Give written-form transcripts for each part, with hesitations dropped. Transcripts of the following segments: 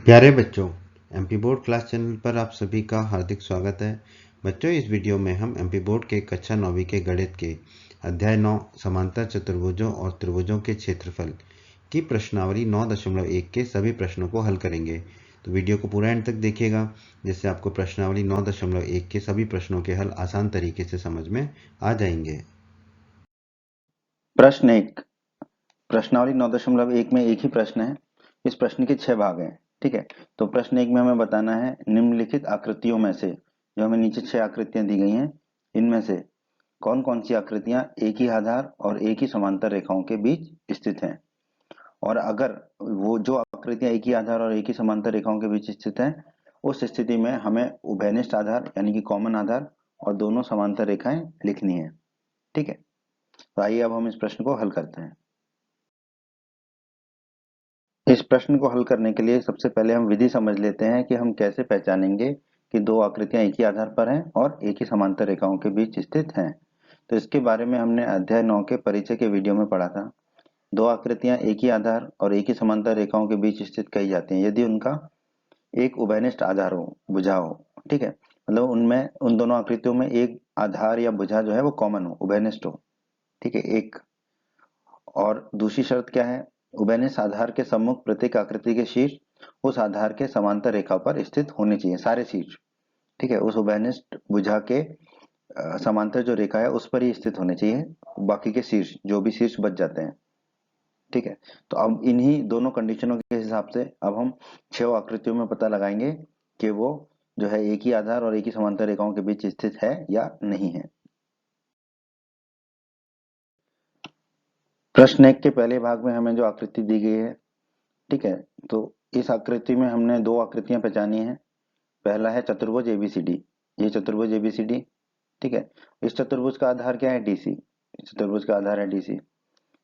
प्यारे बच्चों, MP board class channel पर आप सभी का हार्दिक स्वागत है। बच्चों, इस वीडियो में हम एमपी बोर्ड के कक्षा 9वीं के गणित के अध्याय 9 समांतर चतुर्भुजों और त्रिभुजों के क्षेत्रफल की प्रश्नावली 9.1 के सभी प्रश्नों को हल करेंगे। तो वीडियो को पूरा एंड तक देखिएगा, जिससे आपको प्रश्नावली 9.1 के सभी प्रश्नों के हल आसान तरीके से समझ में आ जाएंगे। प्रश्न 1। प्रश्नावली 9.1 में एक ही प्रश्न है। इस प्रश्न के 6 भाग हैं। ठीक है, तो प्रश्न 1 में हमें बताना है निम्नलिखित आकृतियों में से, जो हमें नीचे 6 आकृतियां दी गई हैं, इनमें से कौन कौन सी आकृतियां एक ही आधार और एक ही समांतर रेखाओं के बीच स्थित हैं। और अगर वो जो आकृतियां एक ही आधार और एक ही समांतर रेखाओं के बीच स्थित हैं, उस स्थिति में हमें उभयनिष्ठ आधार यानी कि कॉमन आधार और दोनों समांतर रेखाएं लिखनी है। ठीक है, तो आइए अब हम इस प्रश्न को हल करते हैं। इस प्रश्न को हल करने के लिए सबसे पहले हम विधि समझ लेते हैं कि हम कैसे पहचानेंगे कि दो आकृतियां एक ही आधार पर हैं और एक ही समांतर रेखाओं के बीच स्थित हैं। तो इसके बारे में हमने अध्याय 9 के परिचय के वीडियो में पढ़ा था। दो आकृतियां एक ही आधार और एक ही समांतर रेखाओं के बीच स्थित कही जाती हैं यदि उनका एक उभयनिष्ठ आधार हो, भुजा हो। ठीक है, मतलब उनमें उन दोनों आकृतियों में एक आधार या भुजा जो है वो कॉमन हो, उभयनिष्ठ हो। ठीक है, एक। और दूसरी शर्त क्या है? उभयनिष्ठ आधार के सम्मुख प्रत्येक आकृति के शीर्ष उस आधार के समांतर रेखा पर स्थित होने चाहिए, सारे शीर्ष। ठीक है, उस उभयनिष्ठ भुजा के समांतर जो रेखा है उस पर ही स्थित होने चाहिए, बाकी के शीर्ष जो भी शीर्ष बच जाते हैं। ठीक है, तो अब इन्हीं दोनों कंडीशनों के हिसाब से अब हम 6 आकृतियों में पता लगाएंगे कि वो जो है एक ही आधार और एक ही समांतर रेखाओं के बीच स्थित है या नहीं है। प्रश्न 1 के पहले भाग में हमें जो आकृति दी गई है, ठीक है, तो इस आकृति में हमने दो आकृतियां पहचानी हैं। पहला है चतुर्भुज एबीसीडी, ये चतुर्भुज एबीसीडी। ठीक है, इस चतुर्भुज का आधार क्या है? डीसी। चतुर्भुज का आधार है डीसी।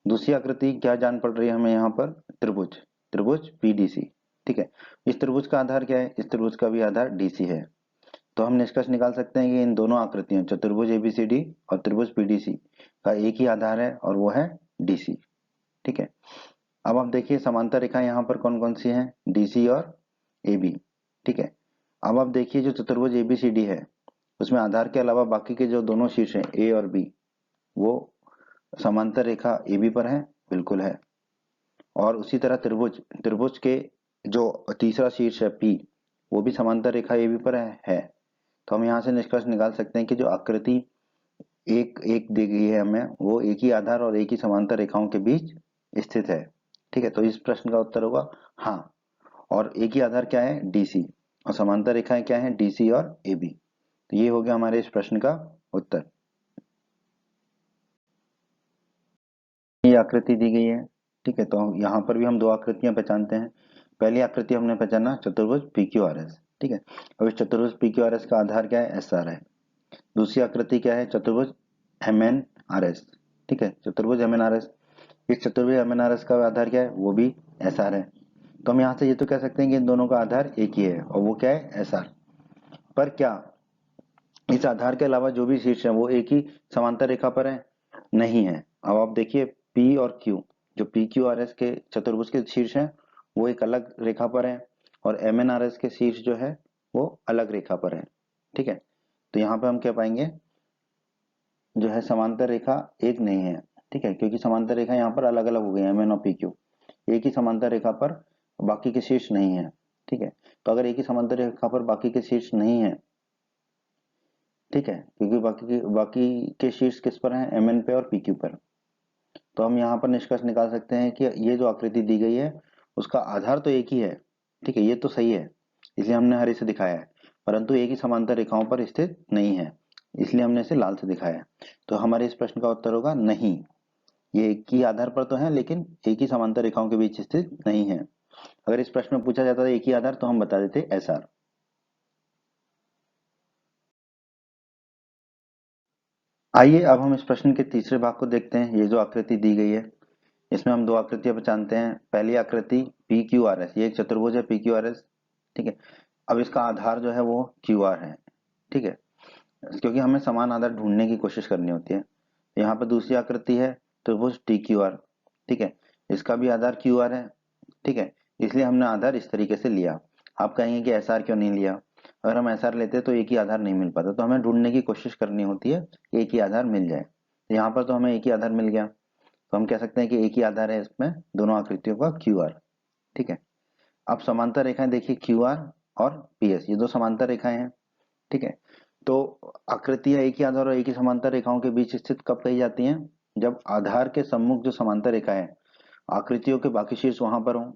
दूसरी आकृति क्या जान पड़ रही है हमें यहाँ पर? त्रिभुज, त्रिभुज पीडीसी। ठीक है, इस त्रिभुज का आधार क्या है? इस त्रिभुज का भी आधार डीसी है। तो हम निष्कर्ष निकाल सकते हैं कि इन दोनों आकृतियों चतुर्भुज एबीसीडी और त्रिभुज पीडीसी का एक ही आधार है और वो है डीसी। ठीक है, अब आप देखिए समांतर रेखा यहाँ पर कौन कौन सी हैं? डीसी और AB। ठीक है, अब आप देखिए जो चतुर्भुज ABCD है उसमें आधार के अलावा बाकी के जो दोनों शीर्ष हैं A और B, वो समांतर रेखा AB पर है, बिल्कुल है। और उसी तरह त्रिभुज, त्रिभुज के जो तीसरा शीर्ष है P, वो भी समांतर रेखा AB पर है। तो हम यहाँ से निष्कर्ष निकाल सकते हैं कि जो आकृति एक एक दी गई है हमें, वो एक ही आधार और एक ही समांतर रेखाओं के बीच स्थित है। ठीक है, तो इस प्रश्न का उत्तर होगा हाँ। और एक ही आधार क्या है? डीसी। और समांतर रेखाएं क्या है? डीसी और एबी। तो ये हो गया हमारे इस प्रश्न का उत्तर। ये आकृति दी गई है। ठीक है, तो यहाँ पर भी हम दो आकृतियां पहचानते हैं। पहली आकृति हमने पहचाना चतुर्भुज पी क्यू आर एस। ठीक है, अब इस चतुर्भुज पी क्यू आर एस का आधार क्या है? एस आर है। दूसरी आकृति क्या है? चतुर्भुज एम एन आर एस। ठीक है, चतुर्भुज एम एन आर एस। इस चतुर्भुज एम एन आर एस का आधार क्या है? वो भी एस आर है। तो हम यहाँ से ये तो कह सकते हैं कि इन दोनों का आधार एक ही है और वो क्या है? S R. पर क्या इस आधार के अलावा जो भी शीर्ष है वो एक ही समांतर रेखा पर है? नहीं है। अब आप देखिए P और Q, जो पी क्यू आर एस के चतुर्भुज के शीर्ष हैं वो एक अलग रेखा पर है और एम एन आर एस के शीर्ष जो है वो अलग रेखा पर है। ठीक है, तो यहाँ पे हम क्या पाएंगे? जो है समांतर रेखा एक नहीं है। ठीक है, क्योंकि समांतर रेखा यहाँ पर अलग अलग हो गई है, एम एन और पी क्यू। एक ही समांतर रेखा पर बाकी के शीर्ष नहीं है। ठीक है, तो अगर एक ही समांतर रेखा पर बाकी के शीर्ष नहीं है, ठीक है, क्योंकि बाकी के शीर्ष किस पर हैं? एम एन पे और पी क्यू पर। तो हम यहाँ पर निष्कर्ष निकाल सकते हैं कि ये जो आकृति दी गई है उसका आधार तो एक ही है। ठीक है, ये तो सही है, इसलिए हमने हरे से दिखाया है, परंतु एक ही समांतर रेखाओं पर स्थित नहीं है, इसलिए हमने इसे लाल से दिखाया है। तो हमारे इस प्रश्न का उत्तर होगा नहीं, ये एक ही आधार पर तो है लेकिन एक ही समांतर रेखाओं के बीच स्थित नहीं है। अगर इस प्रश्न में पूछा जाता था एक ही आधार तो हम बता देते एस आर। आइए अब हम इस प्रश्न के तीसरे भाग को देखते हैं। ये जो आकृति दी गई है इसमें हम दो आकृतियां पहचानते हैं। पहली आकृति पी क्यू आर एस, ये एक चतुर्भुज है पी क्यू आर एस। ठीक है, अब इसका आधार जो है वो क्यू आर है। ठीक है, क्योंकि हमें समान आधार ढूंढने की कोशिश करनी होती है। यहाँ पर दूसरी आकृति है त्रिभुज टी क्यू आर। ठीक है, इसका भी आधार क्यू आर है। ठीक है, इसलिए हमने आधार इस तरीके से लिया। आप कहेंगे कि एसआर क्यों नहीं लिया? अगर हम एसआर लेते तो एक ही आधार नहीं मिल पाता, तो हमें ढूंढने की कोशिश करनी होती है कि एक ही आधार मिल जाए। तो यहाँ पर तो हमें एक ही आधार मिल गया, तो हम कह सकते हैं कि एक ही आधार है इसमें दोनों आकृतियों का क्यू आर। ठीक है, अब समांतर रेखाएं देखिए क्यू आर और पी एस, ये दो समांतर रेखाएं हैं। ठीक है, तो आकृतियां एक ही आधार और एक ही समांतर रेखाओं के बीच स्थित कब कही जाती हैं? जब आधार के सम्मुख जो समांतर रेखा है, आकृतियों के बाकी शीर्ष वहां पर हों।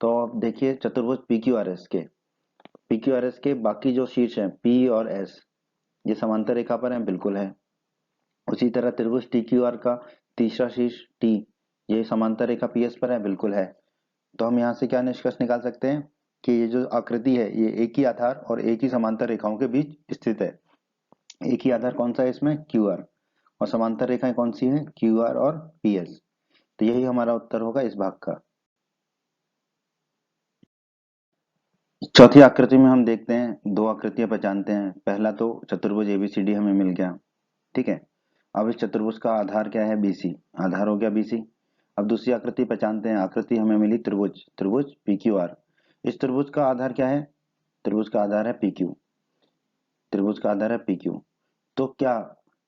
तो आप देखिए चतुर्भुज पी क्यू आर एस के बाकी जो शीर्ष हैं पी और एस, ये समांतर रेखा पर हैं, बिल्कुल है। उसी तरह त्रिभुज टी क्यू आर का तीसरा शीर्ष टी, ये समांतर रेखा पी एस पर है, बिल्कुल है। तो हम यहाँ से क्या निष्कर्ष निकाल सकते हैं कि ये जो आकृति है ये एक ही आधार और एक ही समांतर रेखाओं के बीच स्थित है। एक ही आधार कौन सा है इसमें? क्यू आर, और समांतर रेखाएं कौन सी हैं? क्यू आर और पी एस। तो यही हमारा उत्तर होगा इस भाग का। चौथी आकृति में हम देखते हैं, दो आकृतियां पहचानते हैं। पहला तो चतुर्भुज एबीसीडी हमें मिल गया। ठीक है, अब इस चतुर्भुज का आधार क्या है? बीसी, आधार हो गया बीसी। अब दूसरी आकृति पहचानते हैं, आकृति हमें मिली त्रिभुज पी क्यू आर। इस त्रिभुज का आधार क्या है? त्रिभुज का आधार है पी क्यू, त्रिभुज का आधार है पी क्यू। तो क्या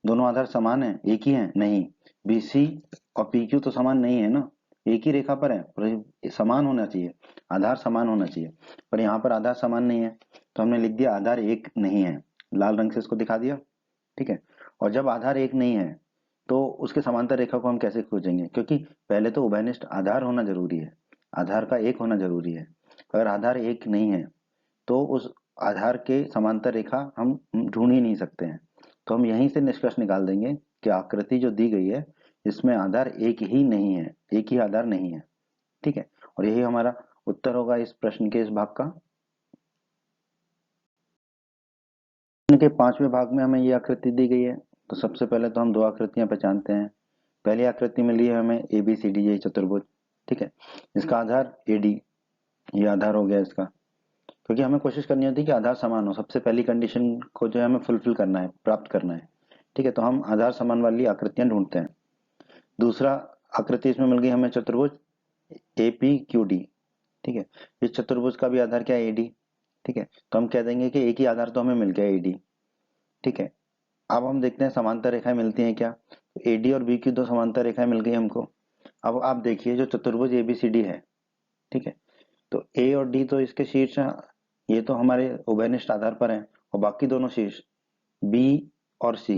दोनों आधार समान है, एक ही है? नहीं, बीसी और पी क्यू तो समान नहीं है ना, एक ही रेखा पर है, पर समान होना चाहिए, आधार समान होना चाहिए, पर यहाँ पर आधार समान नहीं है, तो हमने लिख दिया आधार एक नहीं है, लाल रंग से इसको दिखा दिया। ठीक है, और जब आधार एक नहीं है तो उसके समांतर रेखा को हम कैसे खोजेंगे? क्योंकि पहले तो उभयनिष्ठ आधार होना जरूरी है, आधार का एक होना जरूरी है। अगर आधार एक नहीं है तो उस आधार के समांतर रेखा हम ढूंढ ही नहीं सकते हैं। तो हम यहीं से निष्कर्ष निकाल देंगे कि आकृति जो दी गई है इसमें आधार एक ही नहीं है, एक ही आधार नहीं है। ठीक है, और यही हमारा उत्तर होगा इस प्रश्न के इस भाग का। प्रश्न के पांचवें भाग में हमें ये आकृति दी गई है। तो सबसे पहले तो हम दो आकृतियां पहचानते हैं। पहली आकृति मिली है हमें ए बी सी डी, ये चतुर्भुज। ठीक है, इसका आधार ए डी, ये आधार हो गया इसका। क्योंकि हमें कोशिश करनी होती है कि आधार समान हो, सबसे पहली कंडीशन को जो है हमें फुलफिल करना है, प्राप्त करना है। ठीक है, तो हम आधार समान वाली आकृतियां ढूंढते हैं। दूसरा आकृति इसमें मिल गई हमें चतुर्भुज ए पी क्यू डी। ठीक है, इस चतुर्भुज का भी आधार क्या है? A D. ठीक है, तो हम कह देंगे कि एक ही आधार तो हमें मिल गया ए डी। ठीक है, अब हम देखते हैं समांतर रेखाएं मिलती हैं क्या। ए डी और बी की दो समांतर रेखाएं मिल गई हमको। अब आप देखिए जो चतुर्भुज एबीसीडी है, ठीक है, तो ए और डी तो इसके शीर्ष हैं, ये तो हमारे उभयनिष्ठ आधार पर हैं, और बाकी दोनों शीर्ष बी और सी,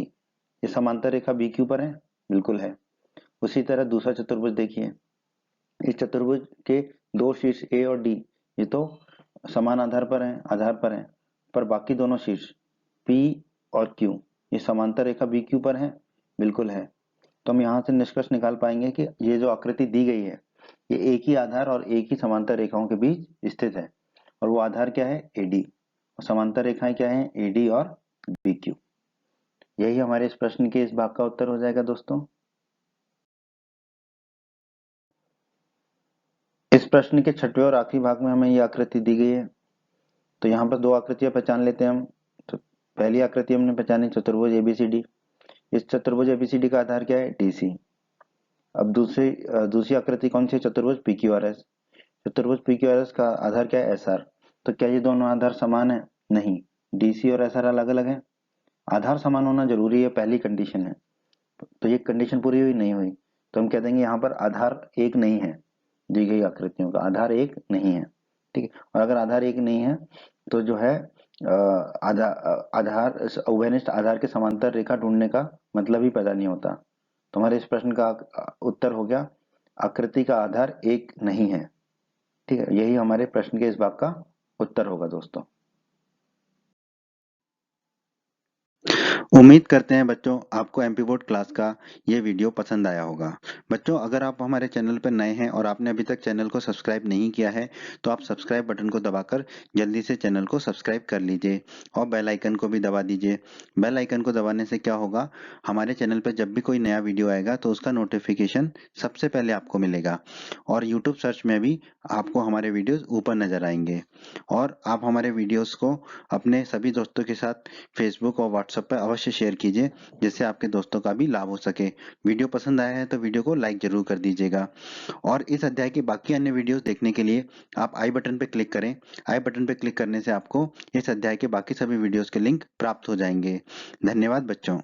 ये समांतर रेखा बी क्यू पर है, बिल्कुल है। उसी तरह दूसरा चतुर्भुज देखिए, इस चतुर्भुज के दो शीर्ष ए और डी, ये तो समान आधार पर हैं, पर बाकी दोनों शीर्ष पी और क्यू, ये समांतर रेखा बी क्यू पर है, बिल्कुल है। तो हम यहाँ से निष्कर्ष निकाल पाएंगे कि ये जो आकृति दी गई है ये एक ही आधार और एक ही समांतर रेखाओं के बीच स्थित है, और वो आधार क्या है? एडी, और समांतर रेखाएं क्या है? एडी और बी क्यू। यही हमारे इस प्रश्न के इस भाग का उत्तर हो जाएगा दोस्तों। इस प्रश्न के छठवें और आखिरी भाग में हमें ये आकृति दी गई है। तो यहाँ पर दो आकृतियां पहचान लेते हैं हम। तो पहली आकृति हमने पहचानी चतुर्भुज एबीसीडी। इस चतुर्भुज एबीसीडी का आधार क्या है? डीसी। अब दूसरी आकृति कौन सी है? चतुर्भुज पीक्यूआरएस। चतुर्भुज पीक्यूआरएस का आधार क्या है? एसआर। तो क्या ये दोनों आधार समान है? नहीं, डीसी और एसआर अलग अलग है। आधार समान होना जरूरी है, पहली कंडीशन है, तो ये कंडीशन पूरी हुई नहीं हुई, तो हम कह देंगे यहाँ पर आधार एक नहीं है, दी गई आकृतियों का आधार एक नहीं है। ठीक है, और अगर आधार एक नहीं है तो जो है आधार उभयनिष्ठ आधार के समांतर रेखा ढूंढने का मतलब ही पैदा नहीं होता। तो हमारे इस प्रश्न का उत्तर हो गया आकृति का आधार एक नहीं है। ठीक है, यही हमारे प्रश्न के इस भाग का उत्तर होगा दोस्तों। उम्मीद करते हैं बच्चों आपको एमपी बोर्ड क्लास का ये वीडियो पसंद आया होगा। बच्चों अगर आप हमारे चैनल पर नए हैं और आपने अभी तक चैनल को सब्सक्राइब नहीं किया है तो आप सब्सक्राइब बटन को दबाकर जल्दी से चैनल को सब्सक्राइब कर लीजिए और बेल आइकन को भी दबा दीजिए। बेल आइकन को दबाने से क्या होगा, हमारे चैनल पर जब भी कोई नया वीडियो आएगा तो उसका नोटिफिकेशन सबसे पहले आपको मिलेगा, और यूट्यूब सर्च में भी आपको हमारे वीडियोज ऊपर नजर आएंगे। और आप हमारे वीडियोज को अपने सभी दोस्तों के साथ फेसबुक और व्हाट्सएप पर अवश्य अवश्य शेयर कीजिए, जिससे आपके दोस्तों का भी लाभ हो सके। वीडियो पसंद आया है तो वीडियो को लाइक जरूर कर दीजिएगा और इस अध्याय के बाकी अन्य वीडियोस देखने के लिए आप आई बटन पर क्लिक करें। आई बटन पर क्लिक करने से आपको इस अध्याय के बाकी सभी वीडियोस के लिंक प्राप्त हो जाएंगे। धन्यवाद बच्चों।